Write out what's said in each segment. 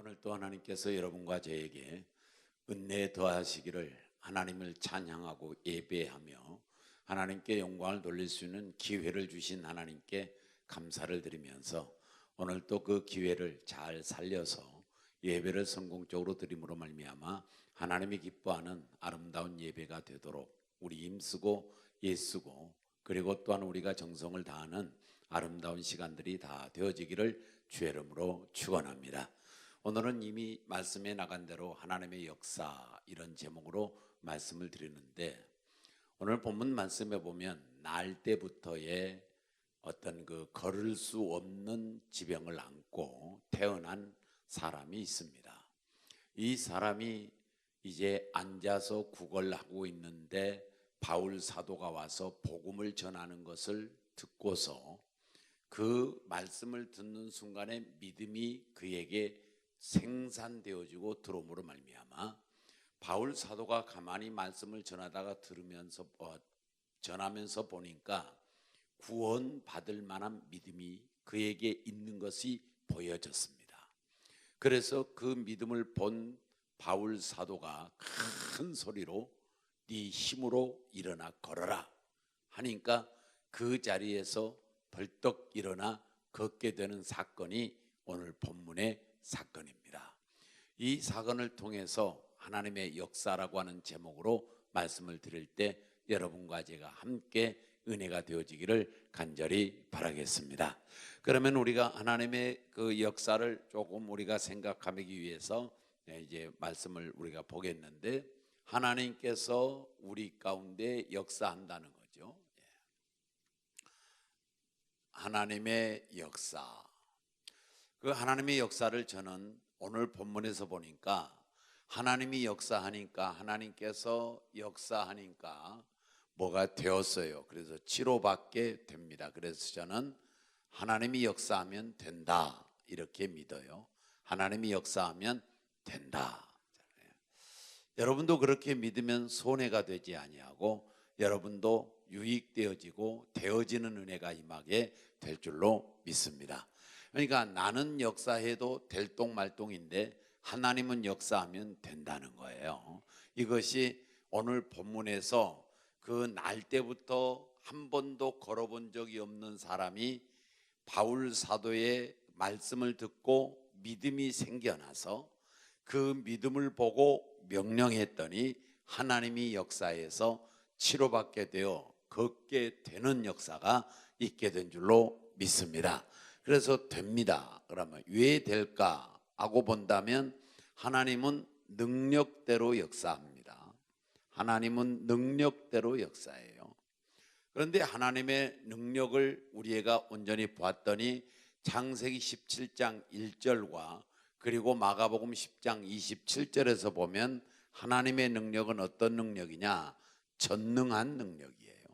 오늘 또 하나님께서 여러분과 저에게 은혜 더하시기를 하나님을 찬양하고 예배하며 하나님께 영광을 돌릴 수 있는 기회를 주신 하나님께 감사를 드리면서 오늘 또 그 기회를 잘 살려서 예배를 성공적으로 드림으로 말미암아 하나님이 기뻐하는 아름다운 예배가 되도록 우리 힘쓰고 애쓰고 그리고 또한 우리가 정성을 다하는 아름다운 시간들이 다 되어지기를 주의 이름으로 축원합니다. 오늘은 이미 말씀에 나간 대로 하나님의 역사 이런 제목으로 말씀을 드리는데, 오늘 본문 말씀에 보면 날 때부터의 어떤 그 걸을 수 없는 지병을 안고 태어난 사람이 있습니다. 이 사람이 이제 앉아서 구걸하고 있는데 바울 사도가 와서 복음을 전하는 것을 듣고서 그 말씀을 듣는 순간에 믿음이 그에게 생산되어지고 들어옴으로 말미암아 바울 사도가 가만히 말씀을 전하다가 전하면서 보니까 구원받을 만한 믿음이 그에게 있는 것이 보여졌습니다. 그래서 그 믿음을 본 바울 사도가 큰 소리로 네 힘으로 일어나 걸어라 하니까 그 자리에서 벌떡 일어나 걷게 되는 사건이 오늘 본문의 사건입니다. 이 사건을 통해서 하나님의 역사라고 하는 제목으로 말씀을 드릴 때 여러분과 제가 함께 은혜가 되어지기를 간절히 바라겠습니다. 그러면 우리가 하나님의 그 역사를 조금 우리가 생각하기 위해서 이제 말씀을 우리가 보겠는데, 하나님께서 우리 가운데 역사한다는 거죠. 하나님의 역사. 그 하나님의 역사를 저는 오늘 본문에서 보니까 하나님이 역사하니까, 하나님께서 역사하니까 뭐가 되었어요. 그래서 치료받게 됩니다. 그래서 저는 하나님이 역사하면 된다 이렇게 믿어요. 하나님이 역사하면 된다. 여러분도 그렇게 믿으면 손해가 되지 아니하고 여러분도 유익되어지고 되어지는 은혜가 임하게 될 줄로 믿습니다. 그러니까 나는 역사해도 될똥말똥인데 하나님은 역사하면 된다는 거예요. 이것이 오늘 본문에서 그 날 때부터 한 번도 걸어본 적이 없는 사람이 바울 사도의 말씀을 듣고 믿음이 생겨나서 그 믿음을 보고 명령했더니 하나님이 역사에서 치료받게 되어 걷게 되는 역사가 있게 된 줄로 믿습니다. 그래서 됩니다. 그러면 왜 될까 하고 본다면 하나님은 능력대로 역사합니다. 하나님은 능력대로 역사해요. 그런데 하나님의 능력을 우리가 온전히 보았더니 창세기 17장 1절과 그리고 마가복음 10장 27절에서 보면 하나님의 능력은 어떤 능력이냐? 전능한 능력이에요.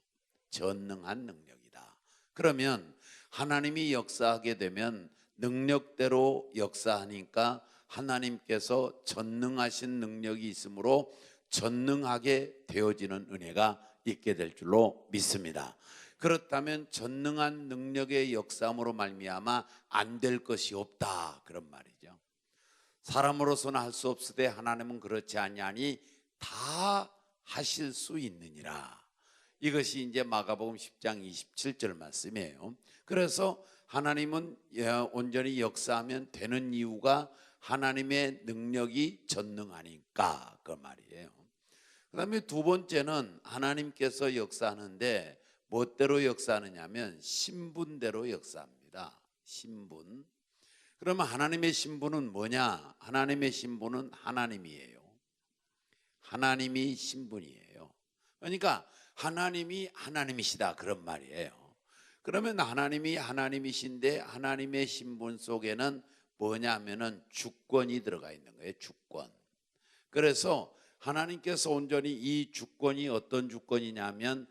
전능한 능력이다. 그러면 하나님이 역사하게 되면 능력대로 역사하니까 하나님께서 전능하신 능력이 있으므로 전능하게 되어지는 은혜가 있게 될 줄로 믿습니다. 그렇다면 전능한 능력의 역사함으로 말미암아 안 될 것이 없다 그런 말이죠. 사람으로서는 할 수 없으되 하나님은 그렇지 아니하니 다 하실 수 있느니라. 이것이 이제 마가복음 10장 27절 말씀이에요. 그래서 하나님은 온전히 역사하면 되는 이유가 하나님의 능력이 전능하니까 그 말이에요. 그 다음에 두 번째는 하나님께서 역사하는데 무엇대로 역사하느냐면 신분대로 역사합니다. 신분. 그러면 하나님의 신분은 뭐냐? 하나님의 신분은 하나님이에요. 하나님이 신분이에요. 그러니까 하나님이 하나님이시다 그런 말이에요. 그러면 하나님이 하나님이신데 하나님의 신분 속에는 뭐냐면은 주권이 들어가 있는 거예요. 주권. 그래서 하나님께서 온전히 이 주권이 어떤 주권이냐면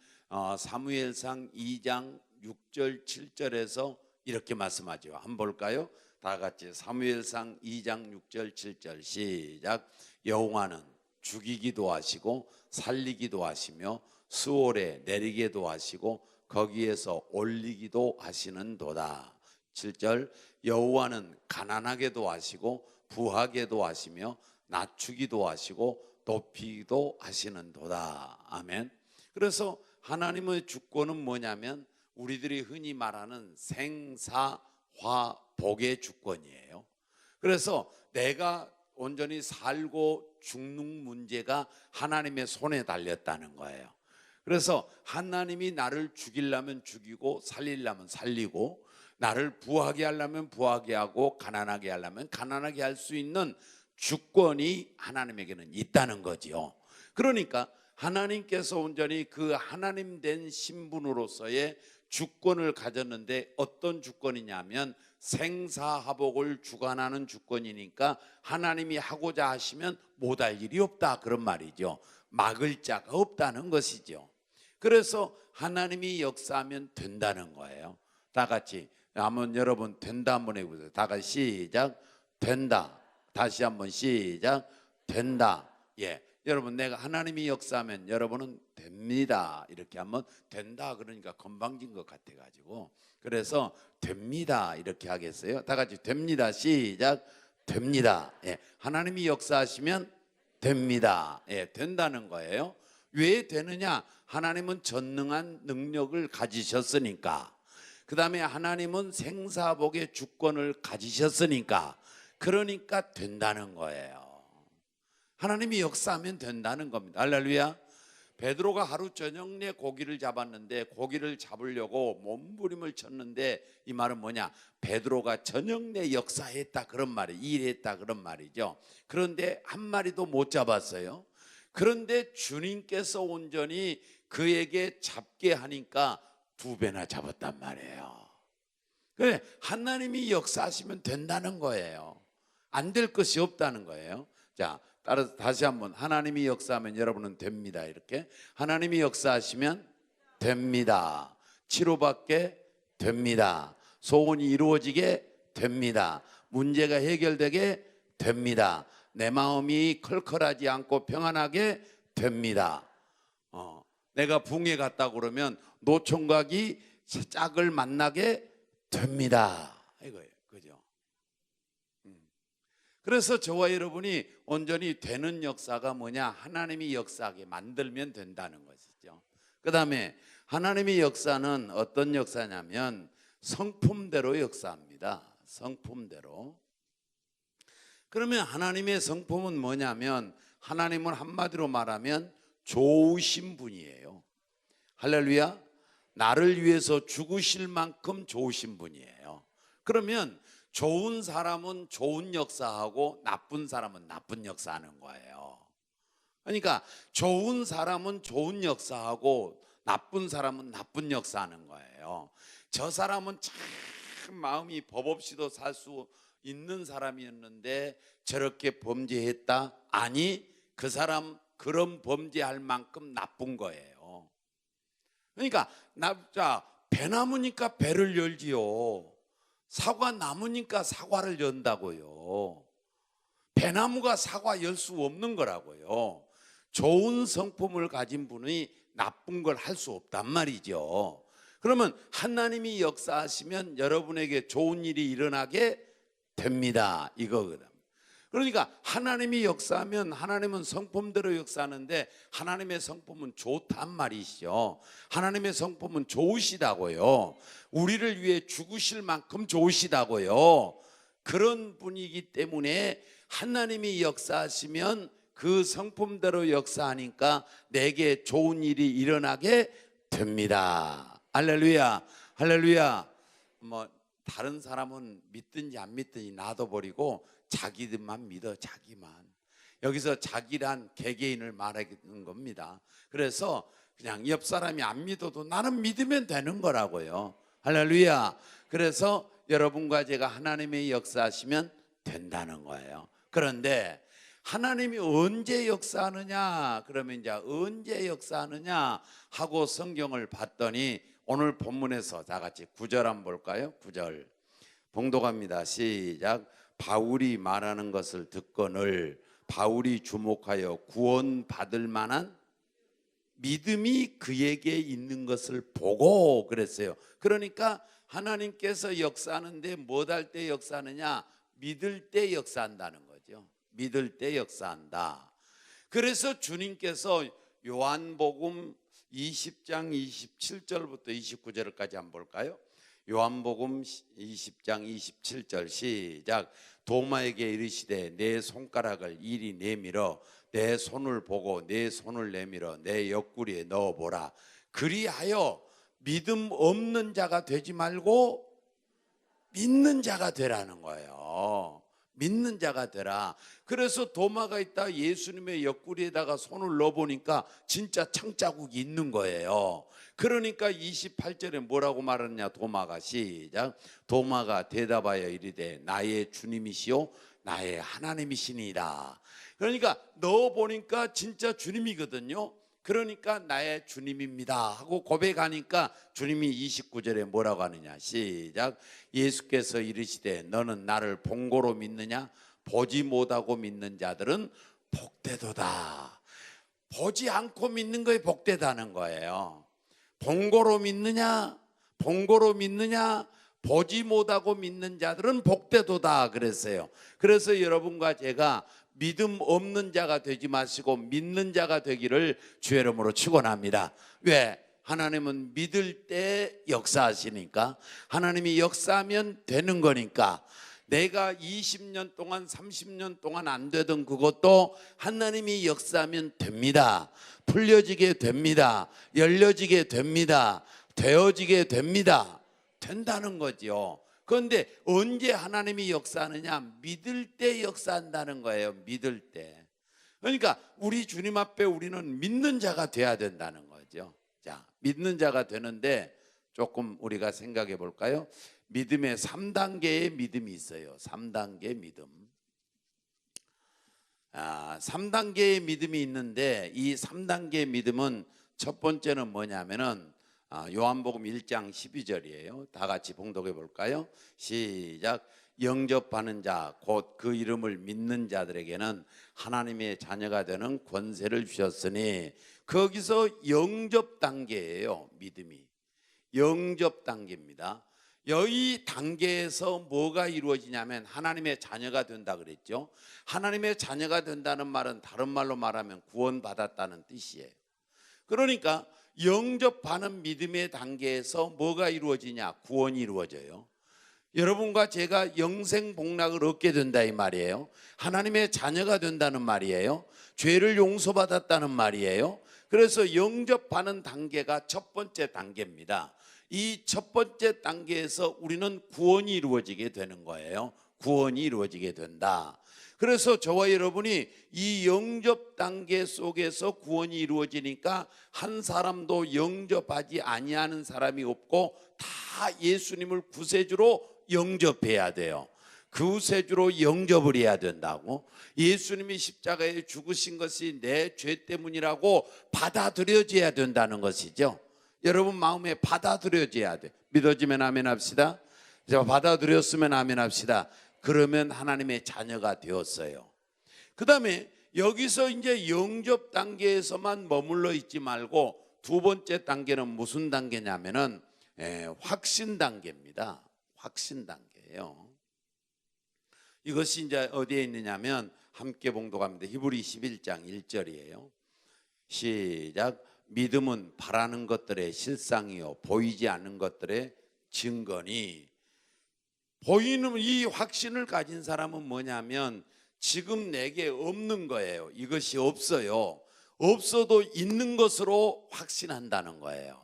사무엘상 2장 6절 7절에서 이렇게 말씀하죠. 한번 볼까요? 다 같이 사무엘상 2장 6절 7절 시작. 여호와는 죽이기도 하시고 살리기도 하시며 수월에 내리기도 하시고 거기에서 올리기도 하시는도다. 7절 여호와는 가난하게도 하시고 부하게도 하시며 낮추기도 하시고 높이기도 하시는도다. 아멘. 그래서 하나님의 주권은 뭐냐면 우리들이 흔히 말하는 생사화복의 주권이에요. 그래서 내가 온전히 살고 죽는 문제가 하나님의 손에 달렸다는 거예요. 그래서 하나님이 나를 죽이려면 죽이고 살리려면 살리고 나를 부하게 하려면 부하게 하고 가난하게 하려면 가난하게 할 수 있는 주권이 하나님에게는 있다는 거지요. 그러니까 하나님께서 온전히 그 하나님 된 신분으로서의 주권을 가졌는데 어떤 주권이냐면 생사화복을 주관하는 주권이니까 하나님이 하고자 하시면 못할 일이 없다, 그런 말이죠. 막을 자가 없다는 것이죠. 그래서 하나님이 역사하면 된다는 거예요. 다 같이 한번 여러분 된다 한번 해보세요. 다 같이 시작. 된다. 다시 한번 시작. 된다. 예, 여러분 내가 하나님이 역사하면 여러분은 됩니다. 이렇게 하면 된다 그러니까 건방진 것 같아가지고 그래서 됩니다 이렇게 하겠어요. 다 같이 됩니다. 시작. 됩니다. 예, 하나님이 역사하시면 됩니다. 예, 된다는 거예요. 왜 되느냐? 하나님은 전능한 능력을 가지셨으니까. 그 다음에 하나님은 생사복의 주권을 가지셨으니까. 그러니까 된다는 거예요. 하나님이 역사하면 된다는 겁니다. 할렐루야. 베드로가 하루 저녁 내 고기를 잡았는데 고기를 잡으려고 몸부림을 쳤는데 이 말은 뭐냐? 베드로가 저녁 내 역사했다 그런 말이 일했다 그런 말이죠. 그런데 한 마리도 못 잡았어요. 그런데 주님께서 온전히 그에게 잡게 하니까 2배나 잡았단 말이에요. 그래, 하나님이 역사하시면 된다는 거예요. 안 될 것이 없다는 거예요. 자, 따라서 다시 한번 하나님이 역사하면 여러분은 됩니다. 이렇게 하나님이 역사하시면 됩니다. 치료받게 됩니다. 소원이 이루어지게 됩니다. 문제가 해결되게 됩니다. 내 마음이 컬컬하지 않고 평안하게 됩니다. 내가 붕에 갔다 그러면 노총각이 짝을 만나게 됩니다. 이거예요. 그죠? 그래서 저와 여러분이 온전히 되는 역사가 뭐냐? 하나님이 역사하게 만들면 된다는 것이죠. 그 다음에 하나님의 역사는 어떤 역사냐면 성품대로 역사합니다. 성품대로. 그러면 하나님의 성품은 뭐냐면 하나님은 한마디로 말하면 좋으신 분이에요. 할렐루야. 나를 위해서 죽으실 만큼 좋으신 분이에요. 그러면 좋은 사람은 좋은 역사하고 나쁜 사람은 나쁜 역사하는 거예요. 그러니까 좋은 사람은 좋은 역사하고 나쁜 사람은 나쁜 역사하는 거예요. 저 사람은 참 마음이 법 없이도 살 수 있는 사람이었는데 저렇게 범죄했다? 아니, 그 사람 그런 범죄할 만큼 나쁜 거예요. 그러니까 배 남으니까 배를 열지요. 사과 나무니까 사과를 연다고요. 배나무가 사과 열 수 없는 거라고요. 좋은 성품을 가진 분이 나쁜 걸 할 수 없단 말이죠. 그러면 하나님이 역사하시면 여러분에게 좋은 일이 일어나게 됩니다. 이거거든. 그러니까 하나님이 역사하면 하나님은 성품대로 역사하는데 하나님의 성품은 좋단 말이시죠. 하나님의 성품은 좋으시다고요. 우리를 위해 죽으실 만큼 좋으시다고요. 그런 분이기 때문에 하나님이 역사하시면 그 성품대로 역사하니까 내게 좋은 일이 일어나게 됩니다. 할렐루야. 할렐루야. 다른 사람은 믿든지 안 믿든지 놔둬버리고 자기들만 믿어. 자기만. 여기서 자기란 개개인을 말하는 겁니다. 그래서 그냥 옆 사람이 안 믿어도 나는 믿으면 되는 거라고요. 할렐루야. 그래서 여러분과 제가 하나님의 역사하시면 된다는 거예요. 그런데 하나님이 언제 역사하느냐? 그러면 이제 언제 역사하느냐 하고 성경을 봤더니 오늘 본문에서 다 같이 9절 한번 볼까요? 9절 봉독합니다. 시작. 바울이 말하는 것을 듣거늘 바울이 주목하여 구원받을 만한 믿음이 그에게 있는 것을 보고 그랬어요. 그러니까 하나님께서 역사하는데 뭐 할 때 역사하느냐? 믿을 때 역사한다는 거죠. 믿을 때 역사한다. 그래서 주님께서 요한복음 20장 27절부터 29절까지 한번 볼까요? 요한복음 20장 27절 시작. 도마에게 이르시되 내 손가락을 이리 내밀어 내 손을 보고 내 손을 내밀어 내 옆구리에 넣어보라. 그리하여 믿음 없는 자가 되지 말고 믿는 자가 되라는 거예요. 믿는 자가 되라. 그래서 도마가 있다 예수님의 옆구리에다가 손을 넣어보니까 진짜 창자국이 있는 거예요. 그러니까 28절에 뭐라고 말하느냐. 도마가 시작. 도마가 대답하여 이르되 나의 주님이시요 나의 하나님이시니라. 그러니까 넣어보니까 진짜 주님이거든요. 그러니까 나의 주님입니다 하고 고백하니까 주님이 29절에 뭐라고 하느냐. 시작. 예수께서 이르시되 너는 나를 본고로 믿느냐. 보지 못하고 믿는 자들은 복되도다. 보지 않고 믿는 거에 복되다는 거예요. 본고로 믿느냐, 본고로 믿느냐, 보지 못하고 믿는 자들은 복되도다 그랬어요. 그래서 여러분과 제가 믿음 없는 자가 되지 마시고 믿는 자가 되기를 주의 이름으로 축원합니다. 왜? 하나님은 믿을 때 역사하시니까. 하나님이 역사하면 되는 거니까. 내가 20년 동안 30년 동안 안 되던 그것도 하나님이 역사하면 됩니다. 풀려지게 됩니다. 열려지게 됩니다. 되어지게 됩니다. 된다는 거죠. 그런데 언제 하나님이 역사하느냐? 믿을 때 역사한다는 거예요. 믿을 때. 그러니까 우리 주님 앞에 우리는 믿는 자가 돼야 된다는 거죠. 자, 믿는 자가 되는데 조금 우리가 생각해 볼까요? 믿음의 3단계의 믿음이 있어요. 3단계 믿음. 3단계의 믿음이 있는데 이 3단계의 믿음은 첫 번째는 뭐냐면은 요한복음 1장 12절이에요. 다 같이 봉독해 볼까요? 시작. 영접하는 자 곧 그 이름을 믿는 자들에게는 하나님의 자녀가 되는 권세를 주셨으니. 거기서 영접 단계예요. 믿음이 영접 단계입니다. 여기 단계에서 뭐가 이루어지냐면 하나님의 자녀가 된다 그랬죠. 하나님의 자녀가 된다는 말은 다른 말로 말하면 구원받았다는 뜻이에요. 그러니까 영접하는 믿음의 단계에서 뭐가 이루어지냐? 구원이 이루어져요. 여러분과 제가 영생복락을 얻게 된다 이 말이에요. 하나님의 자녀가 된다는 말이에요. 죄를 용서받았다는 말이에요. 그래서 영접하는 단계가 첫 번째 단계입니다. 이 첫 번째 단계에서 우리는 구원이 이루어지게 되는 거예요. 구원이 이루어지게 된다. 그래서 저와 여러분이 이 영접 단계 속에서 구원이 이루어지니까 한 사람도 영접하지 아니하는 사람이 없고 다 예수님을 구세주로 영접해야 돼요. 구세주로 영접을 해야 된다고. 예수님이 십자가에 죽으신 것이 내 죄 때문이라고 받아들여져야 된다는 것이죠. 여러분 마음에 받아들여져야 돼. 믿어지면 아멘 합시다. 받아들였으면 아멘 합시다. 그러면 하나님의 자녀가 되었어요. 그 다음에 여기서 이제 영접 단계에서만 머물러 있지 말고 두 번째 단계는 무슨 단계냐면은 확신 단계입니다. 확신 단계예요. 이것이 이제 어디에 있느냐면 함께 봉독합니다. 히브리 11장 1절이에요. 시작. 믿음은 바라는 것들의 실상이요 보이지 않는 것들의 증거니. 보이는 이 확신을 가진 사람은 뭐냐면 지금 내게 없는 거예요. 이것이 없어요. 없어도 있는 것으로 확신한다는 거예요.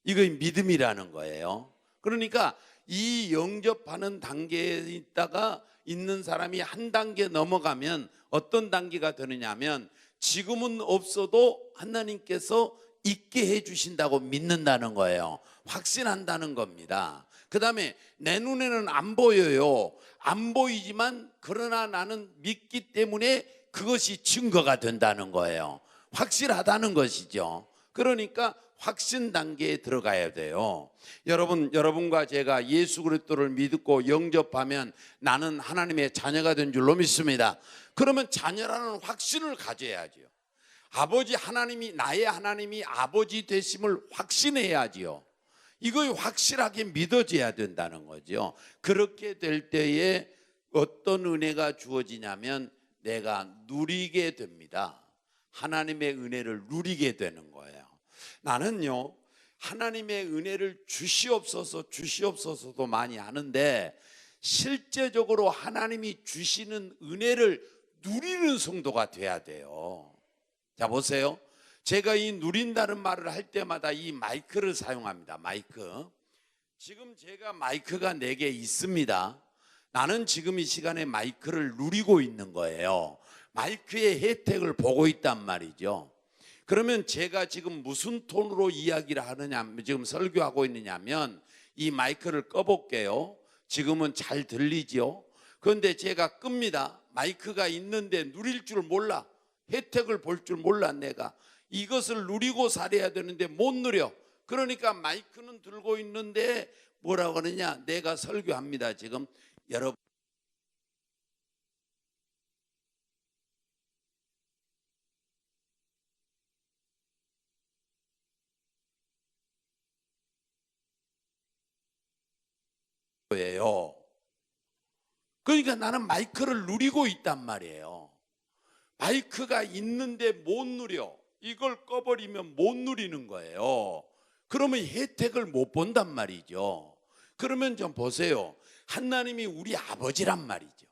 이거 믿음이라는 거예요. 그러니까 이 영접하는 단계에 있다가 있는 사람이 한 단계 넘어가면 어떤 단계가 되느냐 하면 지금은 없어도 하나님께서 있게 해주신다고 믿는다는 거예요. 확신한다는 겁니다. 그 다음에 내 눈에는 안 보여요. 안 보이지만 그러나 나는 믿기 때문에 그것이 증거가 된다는 거예요. 확실하다는 것이죠. 그러니까 확신 단계에 들어가야 돼요. 여러분과 제가 예수 그리스도를 믿고 영접하면 나는 하나님의 자녀가 된 줄로 믿습니다. 그러면 자녀라는 확신을 가져야죠. 아버지 하나님이 나의 하나님이 아버지 되심을 확신해야지요. 이거 확실하게 믿어져야 된다는 거죠. 그렇게 될 때에 어떤 은혜가 주어지냐면 내가 누리게 됩니다. 하나님의 은혜를 누리게 되는 거예요. 나는요, 하나님의 은혜를 주시옵소서 주시옵소서도 많이 하는데 실제적으로 하나님이 주시는 은혜를 누리는 성도가 돼야 돼요. 자, 보세요. 제가 이 누린다는 말을 할 때마다 이 마이크를 사용합니다. 마이크. 지금 제가 마이크가 4개 있습니다. 나는 지금 이 시간에 마이크를 누리고 있는 거예요. 마이크의 혜택을 보고 있단 말이죠. 그러면 제가 지금 무슨 톤으로 이야기를 하느냐, 지금 설교하고 있느냐면 이 마이크를 꺼볼게요. 지금은 잘 들리죠? 그런데 제가 끕니다. 마이크가 있는데 누릴 줄 몰라. 혜택을 볼 줄 몰라. 내가 이것을 누리고 살아야 되는데 못 누려. 그러니까 마이크는 들고 있는데 뭐라고 하느냐, 내가 설교합니다. 지금 여러분 예요. 그러니까 나는 마이크를 누리고 있단 말이에요. 마이크가 있는데 못 누려. 이걸 꺼버리면 못 누리는 거예요. 그러면 혜택을 못 본단 말이죠. 그러면 좀 보세요. 하나님이 우리 아버지란 말이죠.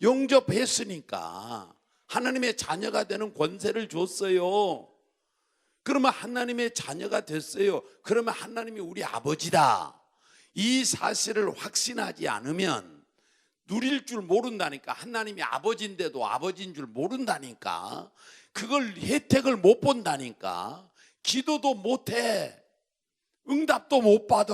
영접했으니까 하나님의 자녀가 되는 권세를 줬어요. 그러면 하나님의 자녀가 됐어요. 그러면 하나님이 우리 아버지다. 이 사실을 확신하지 않으면 누릴 줄 모른다니까. 하나님이 아버지인데도 아버지인 줄 모른다니까. 그걸 혜택을 못 본다니까. 기도도 못해. 응답도 못 받아.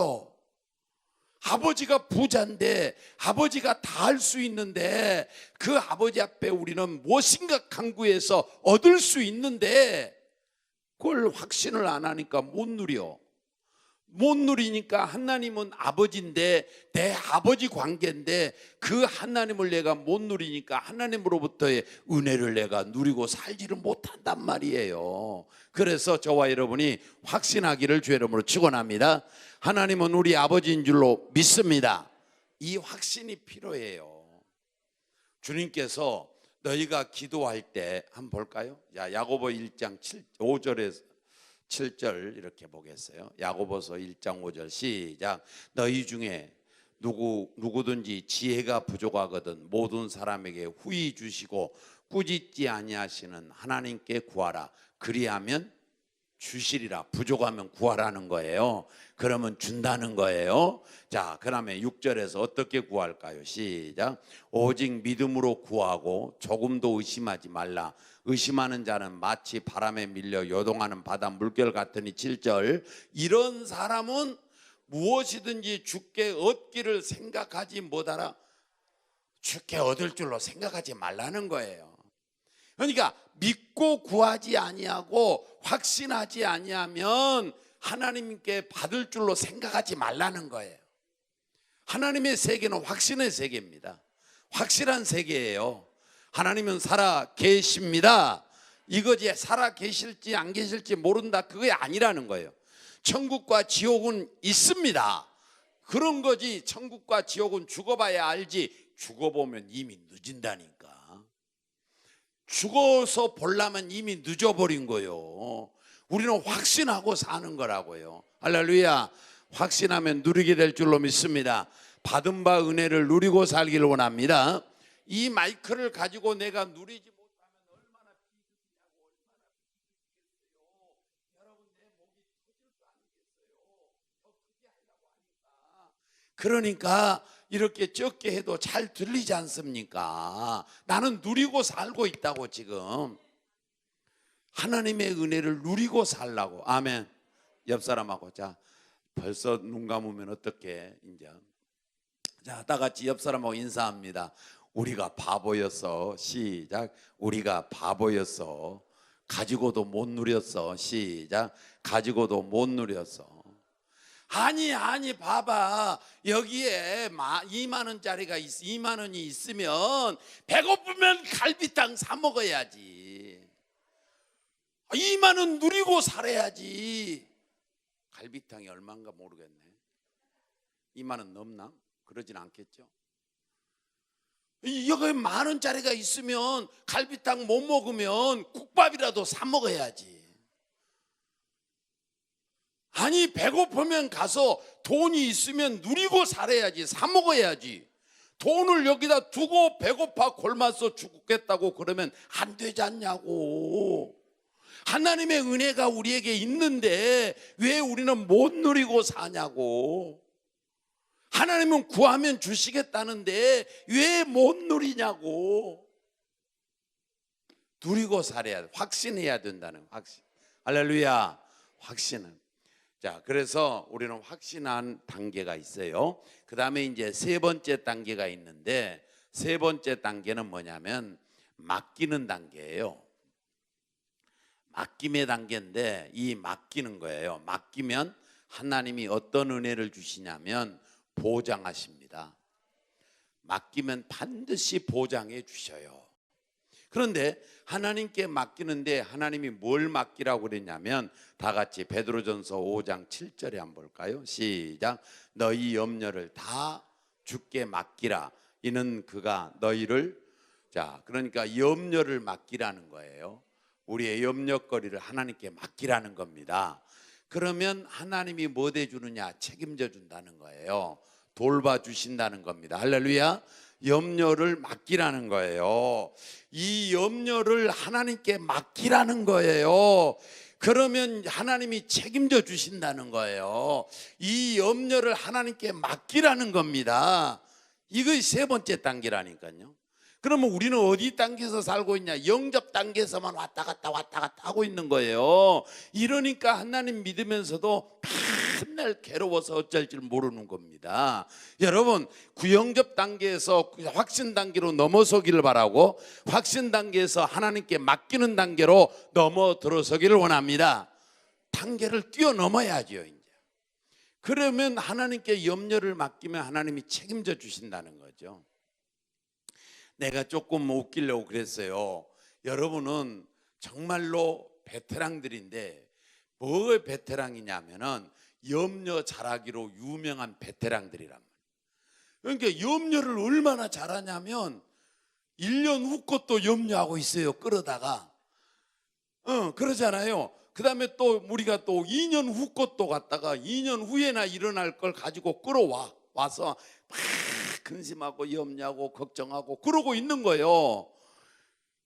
아버지가 부자인데 아버지가 다 할 수 있는데 그 아버지 앞에 우리는 무엇인가 강구해서 얻을 수 있는데 그걸 확신을 안 하니까 못 누려. 못 누리니까 하나님은 아버지인데 내 아버지 관계인데 그 하나님을 내가 못 누리니까 하나님으로부터의 은혜를 내가 누리고 살지를 못한단 말이에요. 그래서 저와 여러분이 확신하기를 주의 이름으로 축원합니다. 하나님은 우리 아버지인 줄로 믿습니다. 이 확신이 필요해요. 주님께서 너희가 기도할 때 한번 볼까요? 자, 야고보 1장 5절에서 7절 이렇게 보겠어요. 야고보서 1장 5절 시작. 너희 중에 누구든지 지혜가 부족하거든 모든 사람에게 후히 주시고 꾸짖지 아니하시는 하나님께 구하라. 그리하면 주시리라. 부족하면 구하라는 거예요. 그러면 준다는 거예요. 자, 그다음에 6절에서 어떻게 구할까요? 시작. 오직 믿음으로 구하고 조금도 의심하지 말라. 의심하는 자는 마치 바람에 밀려 요동하는 바다 물결 같으니. 7절. 이런 사람은 무엇이든지 주께 얻기를 생각하지 못하라. 주께 얻을 줄로 생각하지 말라는 거예요. 그러니까 믿고 구하지 아니하고 확신하지 아니하면 하나님께 받을 줄로 생각하지 말라는 거예요. 하나님의 세계는 확신의 세계입니다. 확실한 세계예요. 하나님은 살아 계십니다. 이거지 살아 계실지 안 계실지 모른다, 그게 아니라는 거예요. 천국과 지옥은 있습니다. 그런 거지. 천국과 지옥은 죽어봐야 알지. 죽어보면 이미 늦은다니까. 죽어서 보려면 이미 늦어버린 거예요. 우리는 확신하고 사는 거라고요. 할렐루야. 확신하면 누리게 될 줄로 믿습니다. 받은 바 은혜를 누리고 살기를 원합니다. 이 마이크를 가지고 내가 누리지 못하면 얼마나 비극이냐고, 얼마나 비극이겠어요. 여러분, 내 목이 터질 거 아니겠어요. 더 크게 하려고 하니까. 그러니까 이렇게 적게 해도 잘 들리지 않습니까? 나는 누리고 살고 있다고. 지금 하나님의 은혜를 누리고 살라고. 아멘. 옆 사람하고, 자, 벌써 눈 감으면 어떻게 이제, 자, 다 같이 옆 사람하고 인사합니다. 우리가 바보였어. 시작. 우리가 바보였어. 가지고도 못 누렸어. 시작. 가지고도 못 누렸어. 아니 봐봐. 여기에 2만 원짜리가 2만 원이 있으면 배고프면 갈비탕 사 먹어야지. 2만 원 누리고 살아야지. 갈비탕이 얼마인가 모르겠네. 2만 원 넘나? 그러진 않겠죠. 여기 10,000원짜리가 있으면 갈비탕 못 먹으면 국밥이라도 사 먹어야지. 아니 배고프면 가서 돈이 있으면 누리고 살아야지, 사 먹어야지. 돈을 여기다 두고 배고파 굶어서 죽겠다고 그러면 안 되지 않냐고. 하나님의 은혜가 우리에게 있는데 왜 우리는 못 누리고 사냐고. 하나님은 구하면 주시겠다는데 왜 못 누리냐고. 누리고 살아야 돼. 확신해야 된다는 확신. 할렐루야. 확신은. 자, 그래서 우리는 확신한 단계가 있어요. 그 다음에 이제 세 번째 단계가 있는데, 세 번째 단계는 뭐냐면 맡기는 단계예요. 맡김의 단계인데, 이 맡기는 거예요. 맡기면 하나님이 어떤 은혜를 주시냐면 보장하십니다. 맡기면 반드시 보장해 주셔요. 그런데 하나님께 맡기는데 하나님이 뭘 맡기라고 그랬냐면, 다 같이 베드로전서 5장 7절에 한번 볼까요? 시작. 너희 염려를 다 주께 맡기라. 이는 그가 너희를, 자, 그러니까 염려를 맡기라는 거예요. 우리의 염려거리를 하나님께 맡기라는 겁니다. 그러면 하나님이 뭐 대주느냐? 책임져 준다는 거예요. 돌봐주신다는 겁니다. 할렐루야. 염려를 맡기라는 거예요. 이 염려를 하나님께 맡기라는 거예요. 그러면 하나님이 책임져 주신다는 거예요. 이 염려를 하나님께 맡기라는 겁니다. 이것이 세 번째 단계라니까요. 그러면 우리는 어디 단계에서 살고 있냐? 영접 단계에서만 왔다 갔다 하고 있는 거예요. 이러니까 하나님 믿으면서도 맨날 괴로워서 어쩔 줄 모르는 겁니다. 여러분, 구영접 단계에서 확신 단계로 넘어서기를 바라고, 확신 단계에서 하나님께 맡기는 단계로 넘어 들어서기를 원합니다. 단계를 뛰어넘어야죠. 이제 그러면 하나님께 염려를 맡기면 하나님이 책임져 주신다는 거죠. 내가 조금 웃기려고 그랬어요. 여러분은 정말로 베테랑들인데, 뭐 베테랑이냐면은 염려 잘하기로 유명한 베테랑들이란 말이에요. 그러니까 염려를 얼마나 잘하냐면 1년 후 것도 염려하고 있어요. 끌어다가 그러잖아요. 그 다음에 또 우리가 또 2년 후 것도 갖다가 2년 후에나 일어날 걸 가지고 끌어와서 막 근심하고 염려하고 걱정하고 그러고 있는 거예요.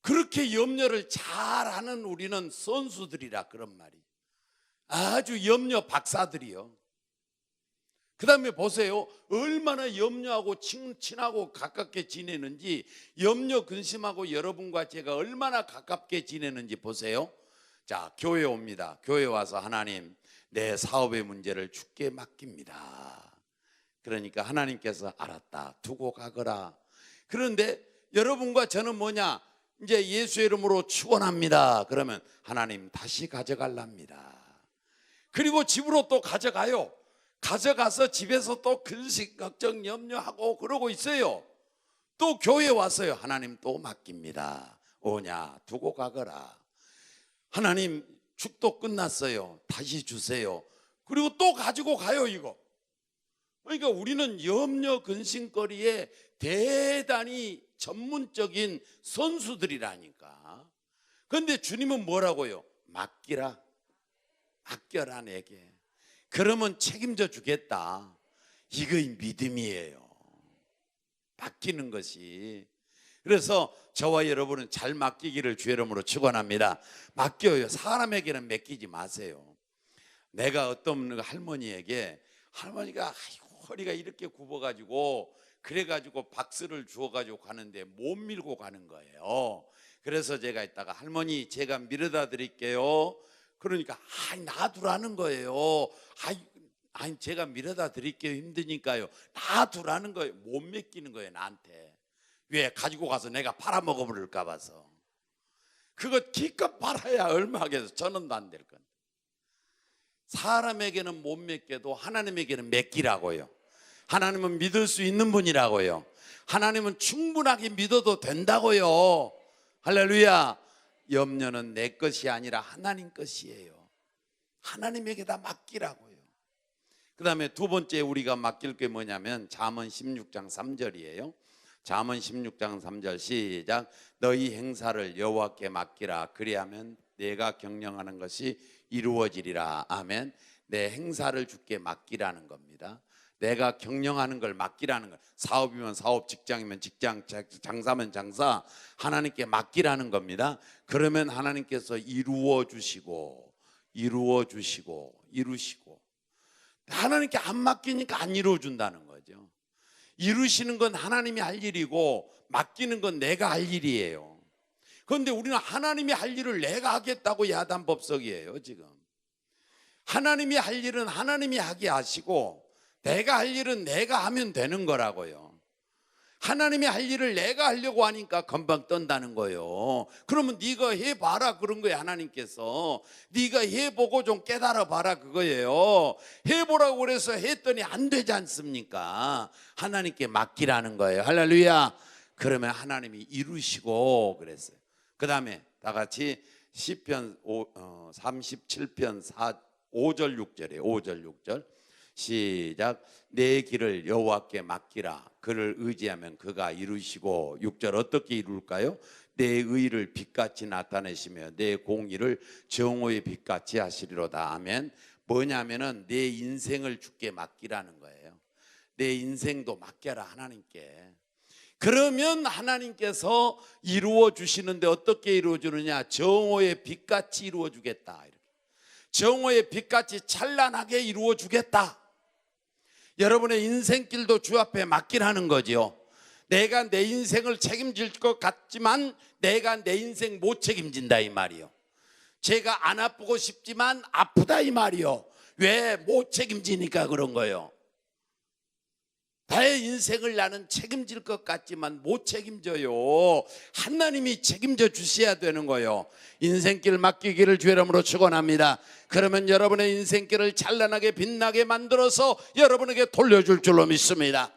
그렇게 염려를 잘하는 우리는 선수들이라 그런 말이. 아주 염려 박사들이요. 그 다음에 보세요. 얼마나 염려하고 친하고 가깝게 지내는지, 염려 근심하고 여러분과 제가 얼마나 가깝게 지내는지 보세요. 자, 교회 옵니다. 교회 와서 하나님, 내 사업의 문제를 주께 맡깁니다. 그러니까 하나님께서 알았다, 두고 가거라. 그런데 여러분과 저는 뭐냐? 이제 예수의 이름으로 축원합니다. 그러면 하나님 다시 가져갈랍니다. 그리고 집으로 또 가져가요. 가져가서 집에서 또 근심 걱정 염려하고 그러고 있어요. 또 교회 왔어요. 하나님 또 맡깁니다. 오냐, 두고 가거라. 하나님 축도 끝났어요. 다시 주세요. 그리고 또 가지고 가요. 이거 그러니까 우리는 염려 근심거리에 대단히 전문적인 선수들이라니까. 그런데 주님은 뭐라고요? 맡기라. 맡겨라 내게. 그러면 책임져 주겠다. 이거의 믿음이에요. 맡기는 것이. 그래서 저와 여러분은 잘 맡기기를 주의 이름으로 축원합니다. 맡겨요. 사람에게는 맡기지 마세요. 내가 어떤 할머니에게, 할머니가 허리가 이렇게 굽어가지고 그래가지고 박스를 주워가지고 가는데 못 밀고 가는 거예요. 그래서 제가 이따가 할머니 제가 밀어다 드릴게요. 그러니까 놔두라는 거예요. 아니 제가 밀어다 드릴게요. 힘드니까요. 놔두라는 거예요. 못 맡기는 거예요. 나한테. 왜? 가지고 가서 내가 팔아먹어 버릴까 봐서. 그거 기껏 팔아야 얼마 하겠어. 전원도 안 될 건데. 사람에게는 못 맡겨도 하나님에게는 맡기라고요. 하나님은 믿을 수 있는 분이라고요. 하나님은 충분하게 믿어도 된다고요. 할렐루야. 염려는 내 것이 아니라 하나님 것이에요. 하나님에게 다 맡기라고요. 그 다음에 두 번째 우리가 맡길 게 뭐냐면 잠언 16장 3절이에요 잠언 16장 3절 시작. 너희 행사를 여호와께 맡기라. 그리하면 내가 경영하는 것이 이루어지리라. 아멘. 내 행사를 주께 맡기라는 겁니다. 내가 경영하는 걸 맡기라는 거. 사업이면 사업, 직장이면 직장, 장사면 장사, 하나님께 맡기라는 겁니다. 그러면 하나님께서 이루어 주시고 이루시고 하나님께 안 맡기니까 안 이루어 준다는 거죠. 이루시는 건 하나님이 할 일이고 맡기는 건 내가 할 일이에요. 그런데 우리는 하나님이 할 일을 내가 하겠다고 야단법석이에요. 지금 하나님이 할 일은 하나님이 하게 하시고 내가 할 일은 내가 하면 되는 거라고요. 하나님이 할 일을 내가 하려고 하니까 금방 떤다는 거예요. 그러면 네가 해봐라 그런 거예요. 하나님께서 네가 해보고 좀 깨달아 봐라 그거예요. 해보라고 그래서 했더니 안 되지 않습니까? 하나님께 맡기라는 거예요. 할렐루야. 그러면 하나님이 이루시고 그랬어요. 그 다음에 다 같이 시편 37편 5절 6절이에요. 5절 6절 시작. 내 길을 여호와께 맡기라. 그를 의지하면 그가 이루시고 6절 어떻게 이룰까요? 내 의를 빛같이 나타내시며 내 공의를 정오의 빛같이 하시리로다. 아멘. 뭐냐면은 내 인생을 주께 맡기라는 거예요. 내 인생도 맡겨라 하나님께. 그러면 하나님께서 이루어 주시는데 어떻게 이루어 주느냐? 정오의 빛같이 이루어 주겠다. 정오의 빛같이 찬란하게 이루어 주겠다. 여러분의 인생길도 주 앞에 맡기라는 거죠. 내가 내 인생을 책임질 것 같지만 내가 내 인생 못 책임진다 이 말이요. 제가 안 아프고 싶지만 아프다 이 말이요. 왜? 못 책임지니까 그런 거예요. 나의 인생을 나는 책임질 것 같지만 못 책임져요. 하나님이 책임져 주셔야 되는 거예요. 인생길 맡기기를 주 이름으로 축원합니다. 그러면 여러분의 인생길을 찬란하게 빛나게 만들어서 여러분에게 돌려줄 줄로 믿습니다.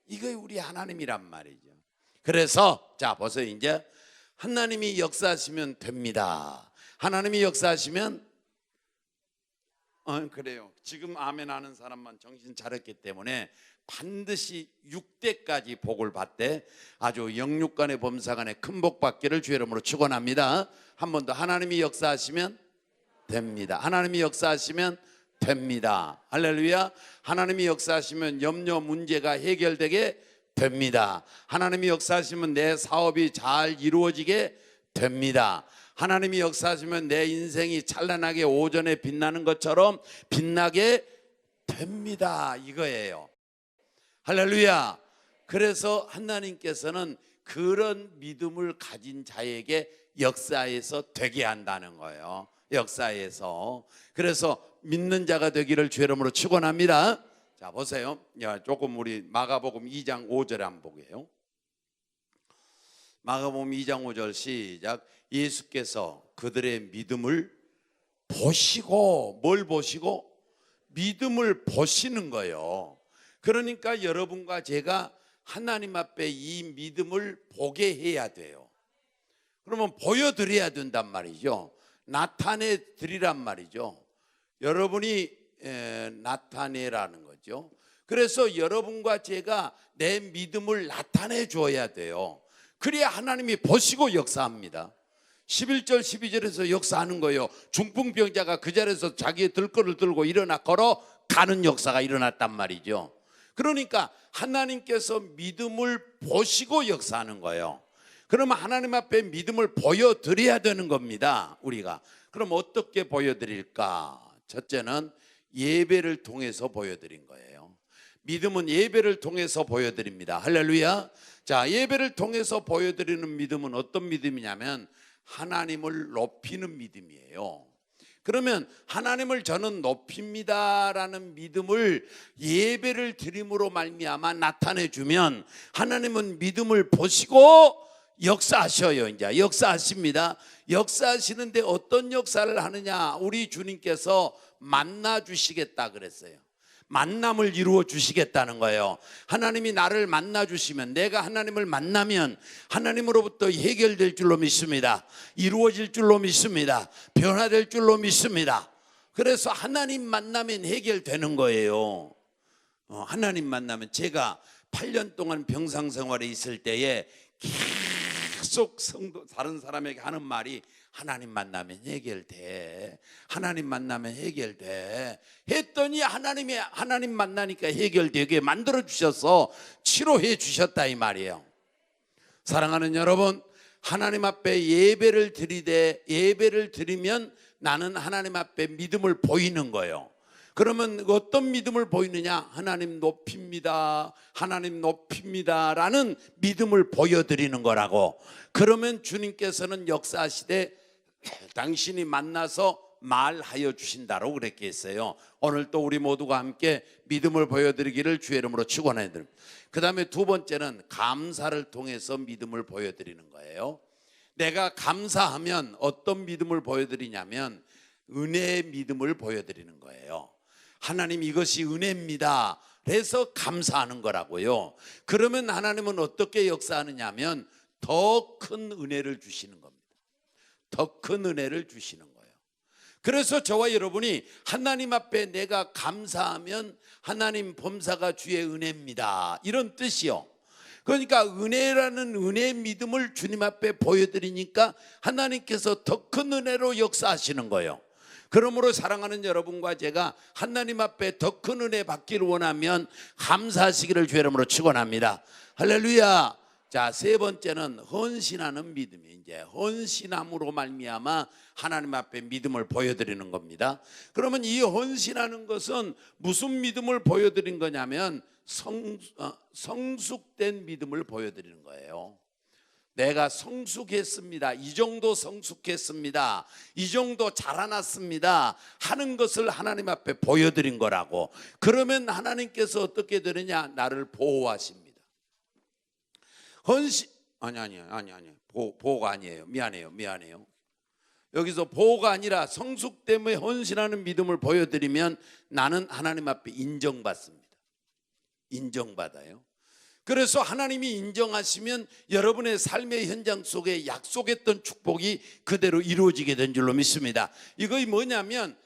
이게 우리 하나님이란 말이죠. 그래서 자 보세요. 이제 하나님이 역사하시면 됩니다. 하나님이 역사하시면 그래요. 지금 아멘 하는 사람만 정신 차렸기 때문에 반드시 6대까지 복을 받되 아주 영육간의 범사간에 큰 복 받기를 주의 이름으로 축원합니다. 한 번 더. 하나님이 역사하시면 됩니다. 하나님이 역사하시면 됩니다. 할렐루야. 하나님이 역사하시면 염려 문제가 해결되게 됩니다. 하나님이 역사하시면 내 사업이 잘 이루어지게 됩니다. 하나님이 역사하시면 내 인생이 찬란하게 오전에 빛나는 것처럼 빛나게 됩니다. 이거예요. 할렐루야. 그래서 하나님께서는 그런 믿음을 가진 자에게 역사에서 되게 한다는 거예요. 역사에서. 그래서 믿는 자가 되기를 주의 이름으로 축원합니다. 자 보세요. 조금 우리 마가복음 2장 5절에 한번 보게요. 마가복음 2장 5절 시작. 예수께서 그들의 믿음을 보시고 뭘 보시고? 믿음을 보시는 거예요. 그러니까 여러분과 제가 하나님 앞에 이 믿음을 보게 해야 돼요. 그러면 보여드려야 된단 말이죠. 나타내 드리란 말이죠. 여러분이 나타내라는 거죠. 그래서 여러분과 제가 내 믿음을 나타내 줘야 돼요. 그래야 하나님이 보시고 역사합니다. 11절 12절에서 역사하는 거예요. 중풍병자가 그 자리에서 자기의 들거를 들고 일어나 걸어가는 역사가 일어났단 말이죠. 그러니까 하나님께서 믿음을 보시고 역사하는 거예요. 그러면 하나님 앞에 믿음을 보여드려야 되는 겁니다. 우리가. 그럼 어떻게 보여드릴까? 첫째는 예배를 통해서 보여드린 거예요. 믿음은 예배를 통해서 보여드립니다. 할렐루야. 자, 예배를 통해서 보여드리는 믿음은 어떤 믿음이냐면 하나님을 높이는 믿음이에요. 그러면 하나님을 저는 높입니다라는 믿음을 예배를 드림으로 말미암아 나타내주면 하나님은 믿음을 보시고 역사하셔요. 이제 역사하십니다. 역사하시는데 어떤 역사를 하느냐? 우리 주님께서 만나 주시겠다 그랬어요. 만남을 이루어 주시겠다는 거예요. 하나님이 나를 만나 주시면, 내가 하나님을 만나면 하나님으로부터 해결될 줄로 믿습니다. 이루어질 줄로 믿습니다. 변화될 줄로 믿습니다. 그래서 하나님 만나면 해결되는 거예요. 하나님 만나면 제가 8년 동안 병상 생활에 있을 때에 계속 성도 다른 사람에게 하는 말이 하나님 만나면 해결돼. 하나님 만나면 해결돼. 했더니 하나님 만나니까 해결되게 만들어 주셔서 치료해 주셨다 이 말이에요. 사랑하는 여러분, 하나님 앞에 예배를 드리면 나는 하나님 앞에 믿음을 보이는 거예요. 그러면 어떤 믿음을 보이느냐? 하나님 높입니다. 하나님 높입니다. 라는 믿음을 보여드리는 거라고. 그러면 주님께서는 역사하시되 당신이 만나서 말하여 주신다고 그랬게 했어요. 오늘 또 우리 모두가 함께 믿음을 보여드리기를 주의 이름으로 축원해드립니다. 그 다음에 두 번째는 감사를 통해서 믿음을 보여드리는 거예요. 내가 감사하면 어떤 믿음을 보여드리냐면 은혜의 믿음을 보여드리는 거예요. 하나님 이것이 은혜입니다. 그래서 감사하는 거라고요. 그러면 하나님은 어떻게 역사하느냐 하면 더 큰 은혜를 주시는 겁니다. 더 큰 은혜를 주시는 거예요. 그래서 저와 여러분이 하나님 앞에 내가 감사하면 하나님 범사가 주의 은혜입니다. 이런 뜻이요. 그러니까 은혜라는 은혜의 믿음을 주님 앞에 보여드리니까 하나님께서 더 큰 은혜로 역사하시는 거예요. 그러므로 사랑하는 여러분과 제가 하나님 앞에 더 큰 은혜 받기를 원하면 감사하시기를 주의 이름으로 축원합니다. 할렐루야. 자, 세 번째는 헌신하는 믿음이 이제 헌신함으로 말미암아 하나님 앞에 믿음을 보여드리는 겁니다. 그러면 이 헌신하는 것은 무슨 믿음을 보여드린 거냐면 성숙된 믿음을 보여드리는 거예요. 내가 성숙했습니다. 이 정도 성숙했습니다. 이 정도 자라났습니다. 하는 것을 하나님 앞에 보여드린 거라고. 그러면 하나님께서 어떻게 되느냐? 나를 보호하십니다. 보호가 아니에요. 미안해요. 여기서 보호가 아니라 성숙 때문에 헌신하는 믿음을 보여드리면 나는 하나님 앞에 인정받습니다. 인정받아요. 그래서 하나님이 인정하시면 여러분의 삶의 현장 속에 약속했던 축복이 그대로 이루어지게 된 줄로 믿습니다. 이거 뭐냐면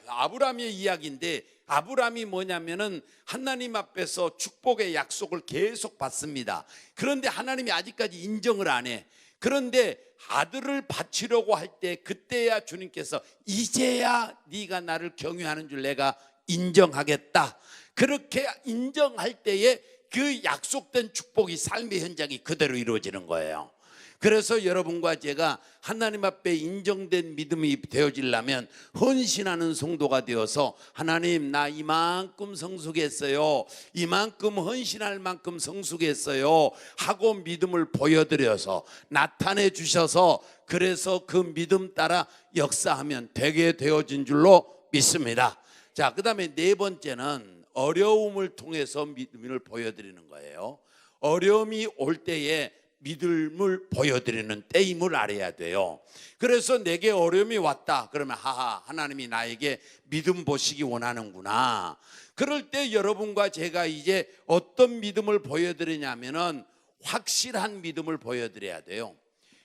아브라함의 이야기인데, 아브라함이 뭐냐면은 하나님 앞에서 축복의 약속을 계속 받습니다. 그런데 하나님이 아직까지 인정을 안 해. 그런데 아들을 바치려고 할 때 그때야 주님께서 이제야 네가 나를 경외하는 줄 내가 인정하겠다. 그렇게 인정할 때에 그 약속된 축복이 삶의 현장이 그대로 이루어지는 거예요. 그래서 여러분과 제가 하나님 앞에 인정된 믿음이 되어지려면 헌신하는 성도가 되어서 하나님 나 이만큼 성숙했어요, 이만큼 헌신할 만큼 성숙했어요 하고 믿음을 보여드려서 나타내 주셔서 그래서 그 믿음 따라 역사하면 되게 되어진 줄로 믿습니다. 자, 그 다음에 네 번째는 어려움을 통해서 믿음을 보여드리는 거예요. 어려움이 올 때에 믿음을 보여드리는 때임을 알아야 돼요. 그래서 내게 어려움이 왔다 그러면 하나님이 나에게 믿음 보시기 원하는구나. 그럴 때 여러분과 제가 이제 어떤 믿음을 보여드리냐면은 확실한 믿음을 보여드려야 돼요.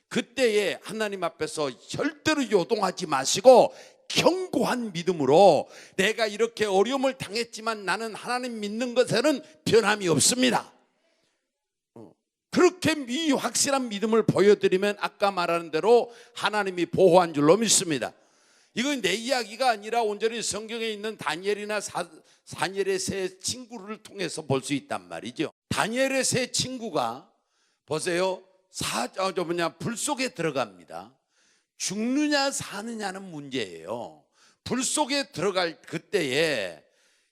그때에 하나님 앞에서 절대로 요동하지 마시고 견고한 믿음으로 내가 이렇게 어려움을 당했지만 나는 하나님 믿는 것에는 변함이 없습니다. 그렇게 확실한 믿음을 보여드리면 아까 말하는 대로 하나님이 보호한 줄로 믿습니다. 이건 내 이야기가 아니라 온전히 성경에 있는 다니엘이나 다니엘의 세 친구를 통해서 볼 수 있단 말이죠. 다니엘의 세 친구가 보세요. 불 속에 들어갑니다. 죽느냐 사느냐는 문제예요. 불 속에 들어갈 그때에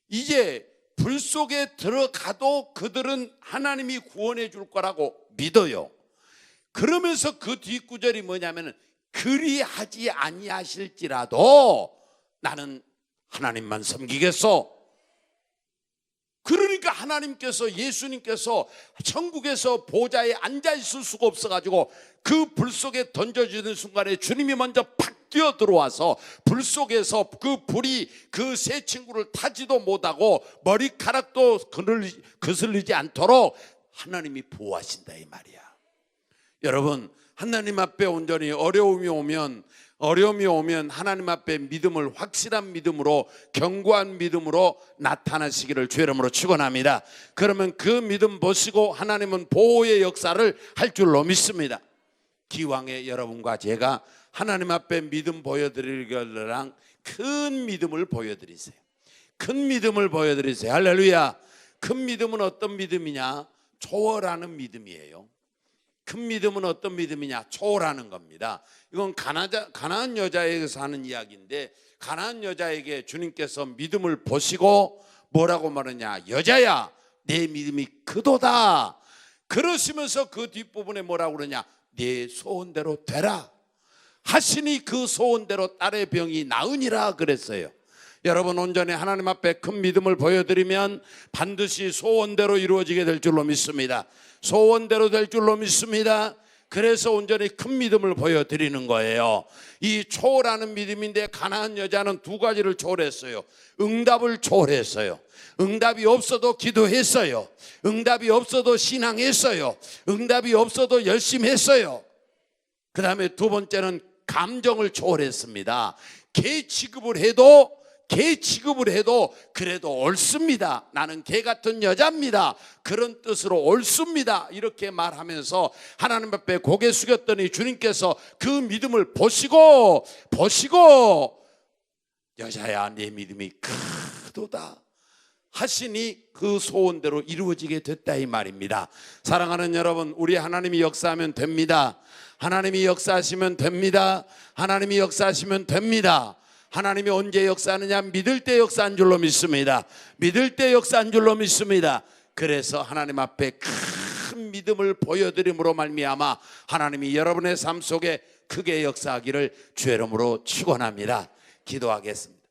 이제 불 속에 들어가도 그들은 하나님이 구원해 줄 거라고 믿어요. 그러면서 그 뒷구절이 뭐냐면 그리하지 아니하실지라도 나는 하나님만 섬기겠소. 그러니까 하나님께서 예수님께서 천국에서 보좌에 앉아 있을 수가 없어가지고 그 불 속에 던져지는 순간에 주님이 먼저 팍 뛰어 들어와서 불 속에서 그 불이 그 세 친구를 타지도 못하고 머리카락도 거슬리지 않도록 하나님이 보호하신다 이 말이야. 여러분, 하나님 앞에 온전히 어려움이 오면 어려움이 오면 하나님 앞에 믿음을 확실한 믿음으로, 견고한 믿음으로 나타나시기를 주의 이름으로 축원합니다. 그러면 그 믿음 보시고 하나님은 보호의 역사를 할 줄로 믿습니다. 기왕에 여러분과 제가 하나님 앞에 믿음 보여드리려랑 큰 믿음을 보여드리세요. 큰 믿음을 보여드리세요. 할렐루야. 큰 믿음은 어떤 믿음이냐? 초월하는 믿음이에요. 큰 믿음은 어떤 믿음이냐? 초월하는 겁니다. 이건 가나안 여자에게서 하는 이야기인데, 가나안 여자에게 주님께서 믿음을 보시고 뭐라고 말하냐? 여자야, 내 믿음이 크도다. 그러시면서 그 뒷부분에 뭐라고 그러냐? 내 소원대로 되라 하시니 그 소원대로 딸의 병이 나으니라 그랬어요. 여러분, 온전히 하나님 앞에 큰 믿음을 보여드리면 반드시 소원대로 이루어지게 될 줄로 믿습니다. 소원대로 될 줄로 믿습니다. 그래서 온전히 큰 믿음을 보여드리는 거예요. 이 초월하는 믿음인데, 가나안 여자는 두 가지를 초월했어요. 응답을 초월했어요. 응답이 없어도 기도했어요. 응답이 없어도 신앙했어요. 응답이 없어도 열심히 했어요. 그 다음에 두 번째는 감정을 초월했습니다. 개 취급을 해도 그래도 옳습니다. 나는 개 같은 여자입니다. 그런 뜻으로 옳습니다. 이렇게 말하면서 하나님 앞에 고개 숙였더니 주님께서 그 믿음을 보시고 여자야, 내 믿음이 크도다 하시니 그 소원대로 이루어지게 됐다 이 말입니다. 사랑하는 여러분, 우리 하나님이 역사하면 됩니다. 하나님이 역사하시면 됩니다. 하나님이 역사하시면 됩니다. 하나님이 언제 역사하느냐? 믿을 때 역사한 줄로 믿습니다. 믿을 때 역사한 줄로 믿습니다. 그래서 하나님 앞에 큰 믿음을 보여드림으로 말미암아 하나님이 여러분의 삶 속에 크게 역사하기를 주의 이름으로 축원합니다. 기도하겠습니다.